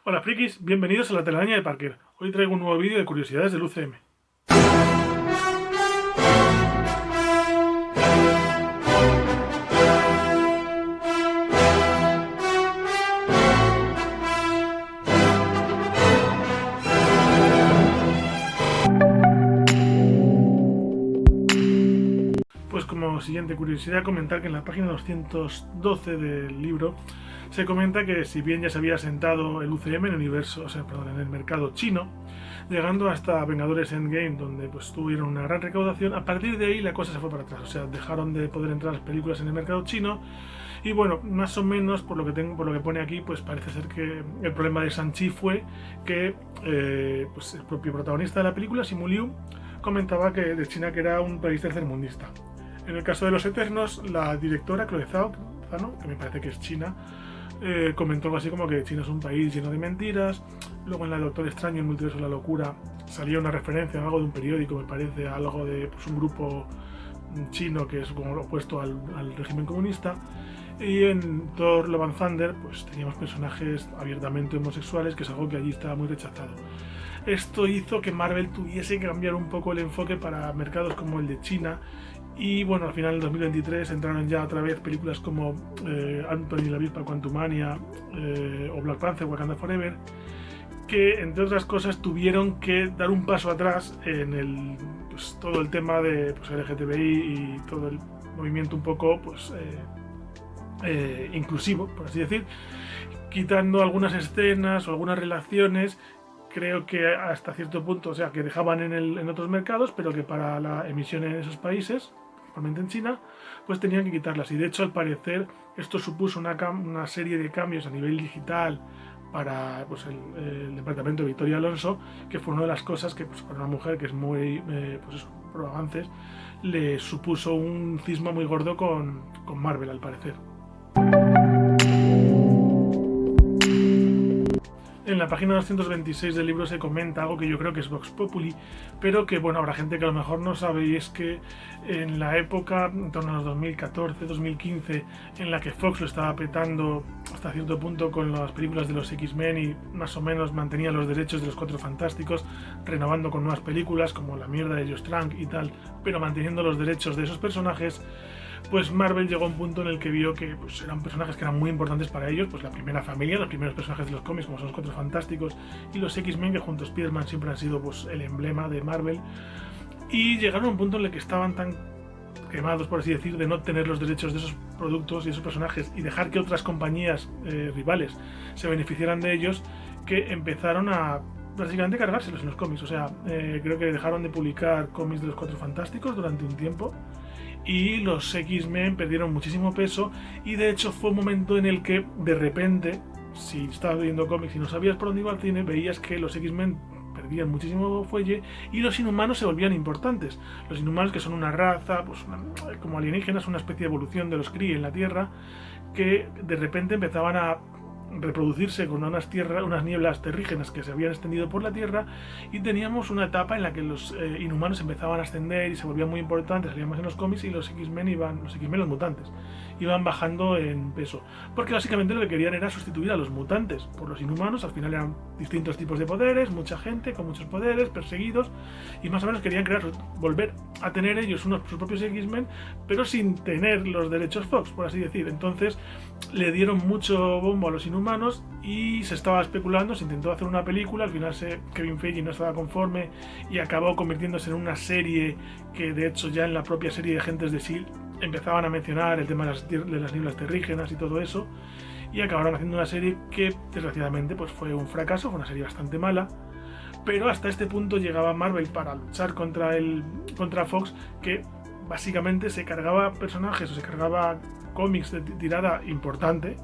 Hola frikis, bienvenidos a la telaraña de Parker. Hoy traigo un nuevo vídeo de curiosidades del UCM. Pues como siguiente curiosidad, comentar que en la página 212 del libro se comenta que si bien ya se había asentado el UCM en el universo, en el mercado chino, llegando hasta Vengadores Endgame, donde pues tuvieron una gran recaudación, a partir de ahí la cosa se fue para atrás, o sea, dejaron de poder entrar las películas en el mercado chino. Y bueno, más o menos por lo que pone aquí, pues parece ser que el problema de Shang-Chi fue que pues el propio protagonista de la película, Simu Liu, comentaba que de China que era un país tercermundista. En el caso de Los Eternos, la directora Chloe Zhao, que me parece que es china, comentó algo así como que China es un país lleno de mentiras. Luego en la Doctor Extraño, el multiverso de la locura, salía una referencia a algo de un periódico, me parece, a algo de pues, un grupo chino que es como lo opuesto al régimen comunista. Y en Thor Love and Thunder pues teníamos personajes abiertamente homosexuales, que es algo que allí estaba muy rechazado. Esto hizo que Marvel tuviese que cambiar un poco el enfoque para mercados como el de China. Y bueno, al final en 2023 entraron ya otra vez películas como Ant-Man y la Avispa Quantumania o Black Panther Wakanda Forever, que entre otras cosas tuvieron que dar un paso atrás en todo el tema de LGTBI y todo el movimiento un poco inclusivo, por así decir, quitando algunas escenas o algunas relaciones. Creo que hasta cierto punto, o sea, que dejaban en otros mercados, pero que para la emisión en esos países, principalmente en China, pues tenían que quitarlas. Y de hecho, al parecer, esto supuso una serie de cambios a nivel digital para pues, el departamento de Victoria Alonso, que fue una de las cosas que pues, para una mujer que es muy pro avances, le supuso un cisma muy gordo con Marvel, al parecer. En la página 226 del libro se comenta algo que yo creo que es Vox Populi, pero que bueno, habrá gente que a lo mejor no sabe, y es que en la época, en torno a los 2014-2015, en la que Fox lo estaba petando hasta cierto punto con las películas de los X-Men y más o menos mantenía los derechos de los Cuatro Fantásticos, renovando con nuevas películas como la mierda de Josh Trank y tal, pero manteniendo los derechos de esos personajes, pues Marvel llegó a un punto en el que vio que pues, eran personajes que eran muy importantes para ellos, pues la primera familia, los primeros personajes de los cómics como son los Cuatro Fantásticos y los X-Men, que junto a Spider-Man siempre han sido pues, el emblema de Marvel, y llegaron a un punto en el que estaban tan quemados, por así decir, de no tener los derechos de esos productos y esos personajes y dejar que otras compañías rivales se beneficiaran de ellos, que empezaron a básicamente cargárselos en los cómics. O sea, creo que dejaron de publicar cómics de los Cuatro Fantásticos durante un tiempo y los X-Men perdieron muchísimo peso, y de hecho fue un momento en el que de repente, si estabas viendo cómics y no sabías por dónde iba el cine, veías que los X-Men perdían muchísimo fuelle y los Inhumanos se volvían importantes. Los Inhumanos, que son una raza pues, como alienígenas, una especie de evolución de los Kree en la Tierra, que de repente empezaban a reproducirse con unas nieblas terrígenas que se habían extendido por la Tierra, y teníamos una etapa en la que los inhumanos empezaban a ascender y se volvían muy importantes, salían más en los cómics, y los X-Men, los mutantes, iban bajando en peso, porque básicamente lo que querían era sustituir a los mutantes por los inhumanos. Al final eran distintos tipos de poderes, mucha gente con muchos poderes, perseguidos, y más o menos querían volver a tener ellos sus propios X-Men, pero sin tener los derechos Fox, por así decir. Entonces le dieron mucho bombo a los inhumanos y se estaba especulando, se intentó hacer una película, al final Kevin Feige no estaba conforme y acabó convirtiéndose en una serie que de hecho ya en la propia serie de Agentes de S.H.I.E.L.D. empezaban a mencionar el tema de las nieblas terrígenas y todo eso, y acabaron haciendo una serie que desgraciadamente pues fue un fracaso, fue una serie bastante mala. Pero hasta este punto llegaba Marvel para luchar contra Fox, que básicamente se cargaba personajes o se cargaba cómics de tirada importante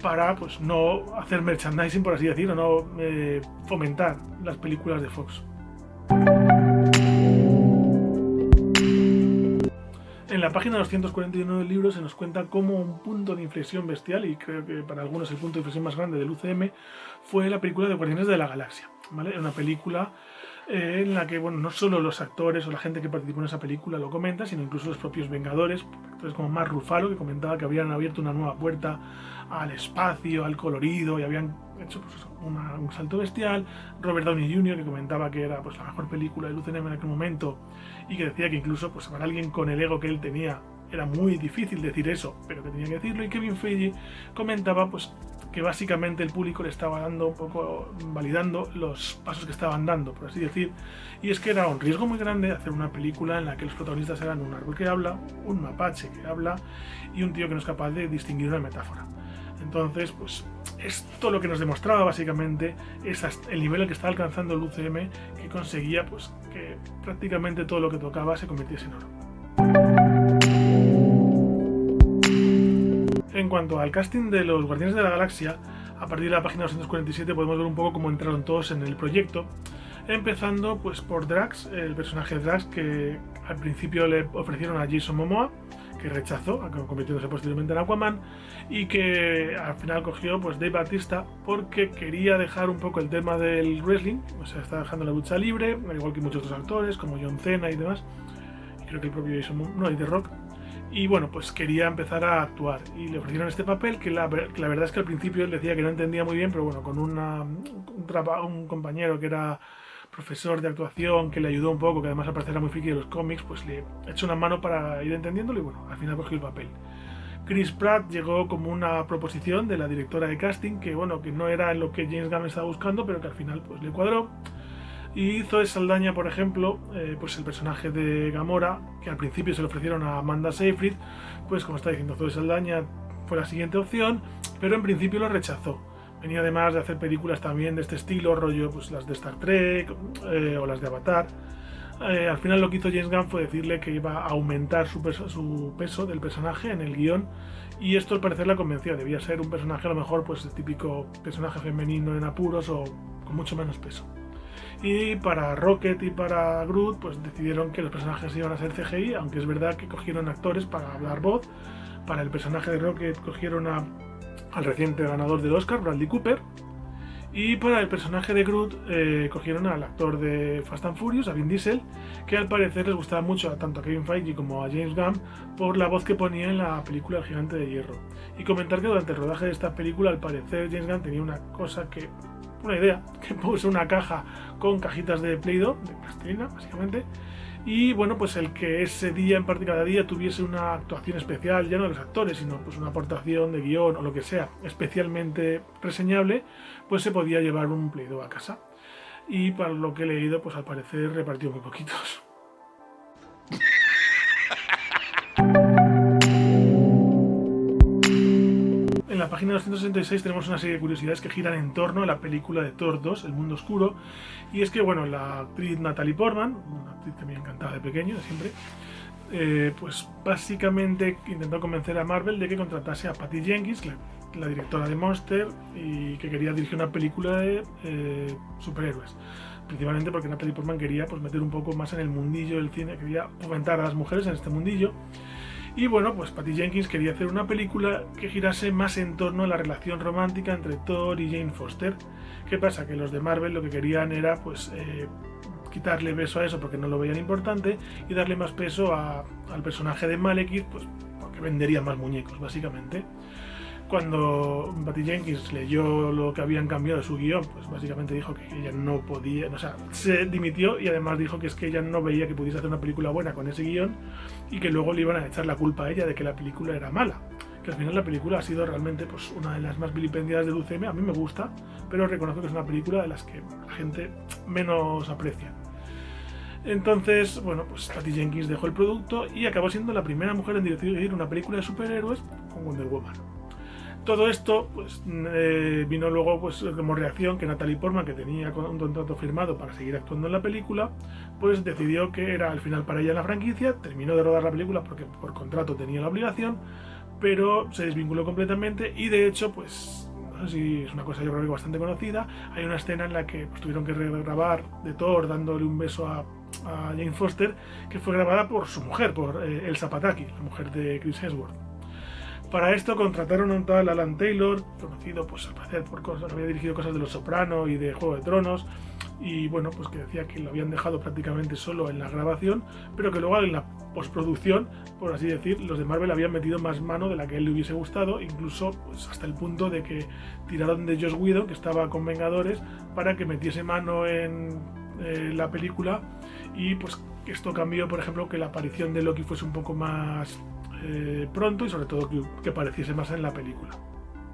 para pues no hacer merchandising, por así decirlo, no fomentar las películas de Fox. En la página 241 del libro se nos cuenta cómo un punto de inflexión bestial, y creo que para algunos el punto de inflexión más grande del UCM, fue la película de Guardianes de la Galaxia, ¿vale? Era una película en la que no solo los actores o la gente que participó en esa película lo comenta, sino incluso los propios Vengadores, actores como Mark Ruffalo, que comentaba que habían abierto una nueva puerta al espacio, al colorido, y habían hecho pues eso, un salto bestial. Robert Downey Jr., que comentaba que era pues la mejor película del UCM en aquel momento, y que decía que incluso pues para alguien con el ego que él tenía era muy difícil decir eso, pero que tenía que decirlo. Y Kevin Feige comentaba pues que básicamente el público le estaba dando un poco, validando los pasos que estaban dando, por así decir, y es que era un riesgo muy grande hacer una película en la que los protagonistas eran un árbol que habla, un mapache que habla y un tío que no es capaz de distinguir una metáfora. Entonces, pues esto lo que nos demostraba básicamente es el nivel al que estaba alcanzando el UCM, que conseguía pues que prácticamente todo lo que tocaba se convirtiese en oro. En cuanto al casting de los Guardianes de la Galaxia, a partir de la página 247 podemos ver un poco cómo entraron todos en el proyecto, empezando pues por Drax, el personaje de Drax, que al principio le ofrecieron a Jason Momoa, que rechazó, convirtiéndose posteriormente en Aquaman, y que al final cogió pues Dave Bautista porque quería dejar un poco el tema del wrestling, o sea, está dejando la lucha libre, al igual que muchos otros actores como John Cena y demás, y creo que el propio Jason Momoa, y The Rock. Y bueno, pues quería empezar a actuar y le ofrecieron este papel que la verdad es que al principio él decía que no entendía muy bien, pero bueno, con un compañero que era profesor de actuación que le ayudó un poco, que además al parecer era muy friki de los cómics, pues le echó una mano para ir entendiéndolo y bueno, al final cogió el papel. Chris Pratt llegó como una proposición de la directora de casting que bueno, que no era lo que James Gunn estaba buscando, pero que al final pues le cuadró. Y Zoe Saldaña, por ejemplo, pues el personaje de Gamora, que al principio se le ofrecieron a Amanda Seyfried, pues como está diciendo, Zoe Saldaña fue la siguiente opción, pero en principio lo rechazó. Venía además de hacer películas también de este estilo, rollo pues las de Star Trek o las de Avatar. Al final lo que hizo James Gunn fue decirle que iba a aumentar su peso del personaje en el guión, y esto al parecer la convenció. Debía ser un personaje a lo mejor pues el típico personaje femenino en apuros o con mucho menos peso. Y para Rocket y para Groot pues decidieron que los personajes iban a ser CGI, aunque es verdad que cogieron actores para dar voz. Para el personaje de Rocket cogieron al reciente ganador del Oscar, Bradley Cooper, y para el personaje de Groot cogieron al actor de Fast and Furious, a Vin Diesel, que al parecer les gustaba mucho tanto a Kevin Feige como a James Gunn por la voz que ponía en la película El Gigante de Hierro. Y comentar que durante el rodaje de esta película al parecer James Gunn tenía una idea, que puso una caja con cajitas de Play-Doh, de plastilina básicamente, y bueno, pues el que ese día en particular, cada día tuviese una actuación especial, ya no de los actores, sino pues una aportación de guión o lo que sea especialmente reseñable, pues se podía llevar un Play-Doh a casa. Y para lo que he leído, pues al parecer repartió muy poquitos. En la página 266 tenemos una serie de curiosidades que giran en torno a la película de Thor 2, El Mundo Oscuro, y es que bueno, la actriz Natalie Portman, una actriz que me encantaba de pequeño, de siempre, pues básicamente intentó convencer a Marvel de que contratase a Patty Jenkins, la directora de Monster, y que quería dirigir una película de superhéroes. Principalmente porque Natalie Portman quería pues, meter un poco más en el mundillo del cine, quería fomentar a las mujeres en este mundillo. Y bueno, pues Patty Jenkins quería hacer una película que girase más en torno a la relación romántica entre Thor y Jane Foster. ¿Qué pasa? Que los de Marvel lo que querían era pues quitarle peso a eso porque no lo veían importante y darle más peso al personaje de Malekith, pues porque vendería más muñecos, básicamente. Cuando Patty Jenkins leyó lo que habían cambiado de su guión, pues básicamente dijo que ella no podía, o sea, se dimitió y además dijo que es que ella no veía que pudiese hacer una película buena con ese guión y que luego le iban a echar la culpa a ella de que la película era mala. Que al final la película ha sido realmente pues, una de las más vilipendiadas del UCM, a mí me gusta, pero reconozco que es una película de las que la gente menos aprecia. Entonces, bueno, pues Patty Jenkins dejó el producto y acabó siendo la primera mujer en dirigir una película de superhéroes con Wonder Woman. Todo esto pues, vino luego pues, como reacción que Natalie Portman, que tenía un contrato firmado para seguir actuando en la película, pues decidió que era al final para ella la franquicia, terminó de rodar la película porque por contrato tenía la obligación, pero se desvinculó completamente y de hecho, pues no sé si es una cosa yo creo que bastante conocida, hay una escena en la que pues, tuvieron que regrabar de Thor dándole un beso a Jane Foster, que fue grabada por su mujer, por Elsa Pataky, la mujer de Chris Hemsworth. Para esto contrataron a un tal Alan Taylor, conocido pues al parecer por cosas, había dirigido cosas de Los Soprano y de Juego de Tronos, y bueno, pues que decía que lo habían dejado prácticamente solo en la grabación, pero que luego en la postproducción, por así decir, los de Marvel habían metido más mano de la que a él le hubiese gustado, incluso pues, hasta el punto de que tiraron de Joss Whedon, que estaba con Vengadores, para que metiese mano en la película, y pues esto cambió, por ejemplo, que la aparición de Loki fuese un poco más pronto y sobre todo que apareciese más en la película.